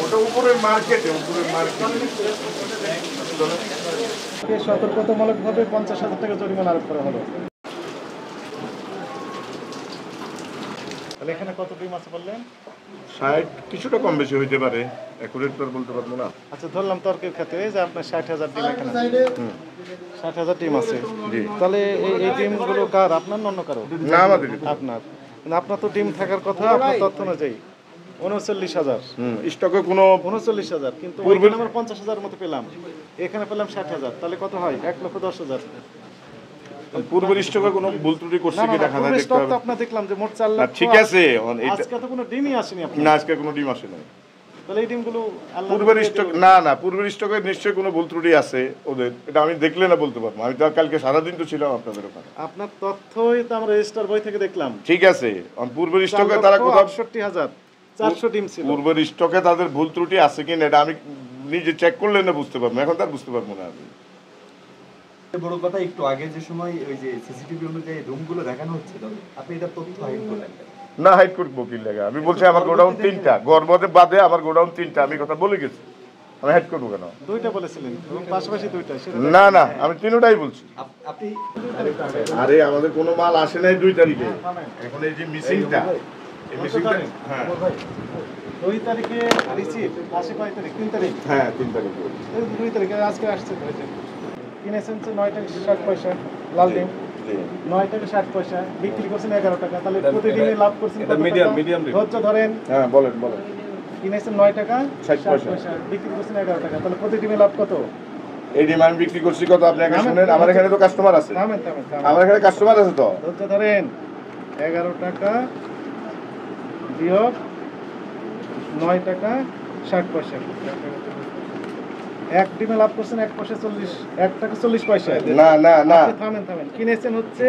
ওটা উপরের মার্কেটে, উপরের মার্কেটে সতর্কতামূলকভাবে 50,000 টাকা জরিমানা আরোপ করা হলো। তাহলে এখানে কত ডিম আছে বললেন? 60, কিছুটা কম বেশি হইতে পারে, অ্যাকুরেট তো বলতে পারবো না। আচ্ছা, ধরলাম তর্কের ক্ষেত্রে যে আপনার 60,000 ডিম এখানে 60,000 ডিম আছে, তাহলে এই ডিমগুলো কার, আপনার না অন্য কারো? না, আমাদের। আপনার। কিন্তু আপনার তো ডিম থাকার কথা আপনার তথ্য অনুযায়ী 39,000। স্টকে কোনো 39,000, কিন্তু ওইখানে আমরা 50,000 মতো পেলাম, এখানে পেলাম 60,000, তাহলে কত হয়? 1,10,000। পূর্বের স্টকে কোনো ভুল ত্রুটি করছে কি দেখা যায় দেখতে হবে। আপনার দেখলাম যে মোট 4 লাখ। ঠিক আছে, আজকে তো কোনো ডিমই আসেনি আপনার। না, আজকে কোনো ডিম আসে নাই। তাহলে এই ডিমগুলো পূর্বের স্টক না, পূর্বের স্টকে নিশ্চয়ই কোনো ভুল ত্রুটি আছে ওদের, এটা আমি দেখলে না বলতে পারবো। আমি তো কালকে সারাদিন তো ছিলাম আপনাদের ওখানে। আপনার তথ্যই তো আমরা রেজিস্টার বই থেকে দেখলাম। ঠিক আছে, পূর্বের স্টকে তারা কোথাও 68,400 ডিম ছিল। পূর্বের স্টকে তাদের ভুল ত্রুটি আছে কিনা এটা আমি নিজে চেক করলে না বুঝতে পারবো, এখন তার বুঝতে পারবো না। আমি বড় কথা, একটু আগে যে সময় ওই যে সিসিটিভি অনুযায়ী রুমগুলো দেখানো হচ্ছিল, আপনি এটা তথ্য হাইড করলেন না, হাইড করবো কি লাগে? আমি বলছি আমার গোডাউন 3টা, গড়বতে বাদে আমার গোডাউন 3টা, আমি কথা বলে গেছি, আমি হাইড করবো কেন? 2টা বলেছিলেন এবং পাশাপাশি 2টা। না না, আমি 3টাই বলছি। আপনি আরে আমাদের কোনো মাল আসে নাই 2 তারিখে, এখন এই যে মিসিংটা, এই মিসিংটা। হ্যাঁ 2 তারিখে রিসিভ আসে, 5 তারিখ, 3 তারিখ। হ্যাঁ 3 তারিখে, 2 তারিখে আজকে আসছে। কিনেছেন 9 টাকা 60 পয়সা লাল ডিম, 9 টাকা 60 পয়সা, বিক্রি করছেন 11 টাকা, তাহলে প্রতিদিনে লাভ করছেন কত? মিডিয়াম ধৈর্য ধরেন। হ্যাঁ বলেন। কিনেছেন 9 টাকা 60 পয়সা, বিক্রি করছেন 11 টাকা, তাহলে প্রতিদিনে লাভ কত? এই ডিম আমি বিক্রি করছি কত আপনি আগে শুনেন। আমার এখানে তো কাস্টমার আছে, আমার এখানে কাস্টমার আছে তো। ধৈর্য ধরেন। 11 টাকা বিয়োগ 9 টাকা 60 পয়সা, এক ডিমে লাভ করছেন 1 টাকা 40 পয়সা। না থামেন। কিনেছেন হচ্ছে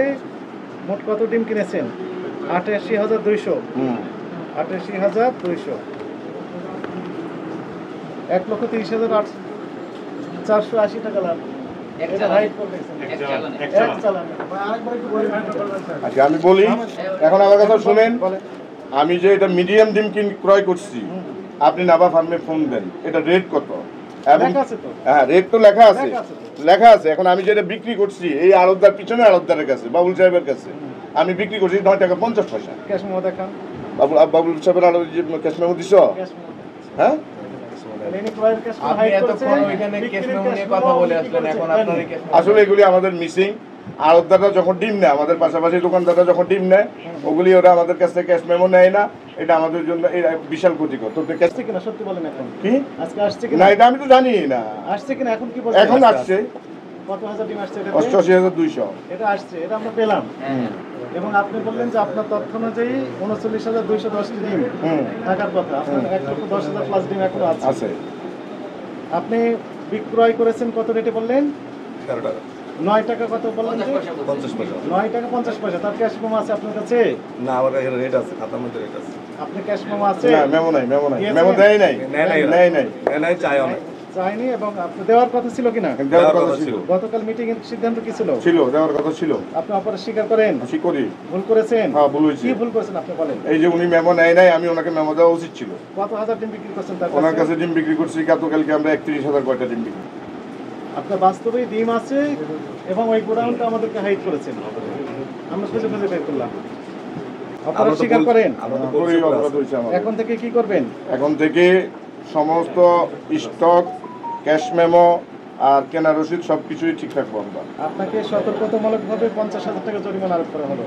মোট কত ডিম কিনেছেন? 88,200। 88,200, 1,30,480 টাকা লাভ। আচ্ছা আমি বলি, এখন আমার কথা শুনেন। আমি যে এটা মিডিয়াম ডিম ক্রয় করছি, আপনি নাবা ফার্মে ফোন দেন, এটা রেট কত? হ্যাঁ রেট তো লেখা আছে। এখন আমি যেটা বিক্রি করছি এই আড়তদার পিছনে, আড়তদারের কাছে, বাবুল সাহেবের কাছে আমি বিক্রি করছি 9 টাকা 50 পয়সা। ক্যাশ মেমো দেখান। বাবুল সাহেবের আরো যে ক্যাশ মেমো দিছ? হ্যাঁ আসলে এগুলি আমাদের মিসিং। আড়তদাররা যখন ডিম নেয়, আমাদের পাশাপাশি দোকানদাররা যখন ডিম নেয়, ওগুলি ওরা আমাদের কাছ থেকে ক্যাশ মেমো নেয় না। এটা আমাদের জন্য বিশাল ক্ষতিকর। তো ক্যাশ থেকে না, সত্যি বলেন এখন কি আজকে আসছে কিনা? না এটা আমি তো জানি না আসছে কিনা, এখন কি বলছেন? এখন আসছে কত হাজার ডিম আসছে? 88,200 এটা আসছে, এটা আমরা পেলাম। এবং আপনি বললেন যে আপনার তথ্য অনুযায়ী 39,210 ডিম থাকার কথা, আপনার 1,10,000 প্লাস ডিম এখন আছে। আপনি বিক্রয় করেছেন কত রেটে বললেন? 13 টাকা। 9 টাকা কত বললেন? 50 পয়সা। 9 টাকা 50 পয়সা। তার ক্যাশ মেমো আছে আপনার কাছে? না, আমার রেট আছে, খাতার মধ্যে রেট আছে। আপনি ক্যাশ মেমো আছে? না মেমো নাই, মেমো দেয় নাই, নাই চাইও না, চাইনি। এবং আপনি দেওয়ার কথা ছিল কিনা? দেওয়ার কথা ছিল। গতকাল মিটিং এর সিদ্ধান্ত কি ছিল? দেওয়ার কথা ছিল। আপনি অপরাধ স্বীকার করেন? করি। ভুল করেছেন? হ্যাঁ ভুল হয়েছে। কি ভুল করেছেন আপনি বলেন? এই যে উনি মেমো নেয় নাই, আমি ওনাকে মেমো দেওয়া উচিত ছিল। কত হাজার ডিম বিক্রি করছেন তার ওনার কাছে ডিম বিক্রি করছি গতকালকে আমরা 31,000 কয়টা ডিম বিক্রি। আপনার বাস্তবেই ডিম আছে এবং ওই গোডাউনটা আমাদেরকে হাইড করেছেন, আমরা খুঁজে বের করলাম। অপরাধ স্বীকার করেন? এখন থেকে কি করবেন? এখন থেকে সমস্ত স্টক, ক্যাশ মেমো আর কেনা রসিদ সবকিছুই ঠিক রাখবো আমরা। আপনাকে সতর্কতামূলকভাবে 50,000 টাকা জরিমানা আরোপ করা হলো।